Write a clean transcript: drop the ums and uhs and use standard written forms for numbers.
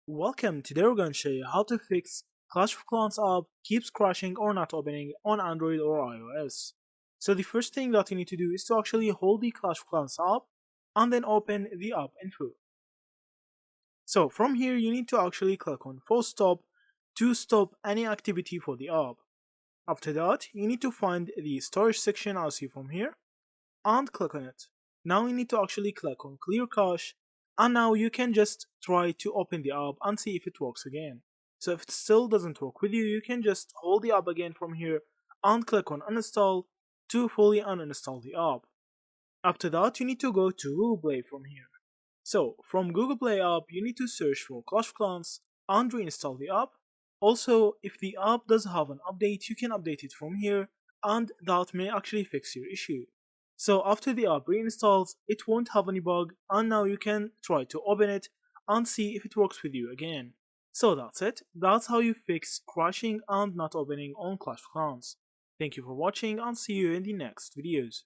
Welcome, today we're going to show you how to fix Clash of Clans app keeps crashing or not opening on Android or iOS. So the first thing that you need to do is to actually hold the Clash of Clans app and then open the app info. So from here you need to actually click on full stop to stop any activity for the app. After that you need to find the storage section as you from here and click on it. Now you need to actually click on clear cache, and now you can just try to open the app and see if it works again. So if it still doesn't work with you, you can just hold the app again from here and click on uninstall to fully uninstall the app. After that you need to go to Google Play from here. So from Google Play app you need to search for Clash of Clans and reinstall the app. Also, if the app does have an update, you can update it from here and that may actually fix your issue. So after the app reinstalls, it won't have any bug, and now you can try to open it and see if it works with you again. So that's it. That's how you fix crashing and not opening on Clash of Clans. Thank you for watching and see you in the next videos.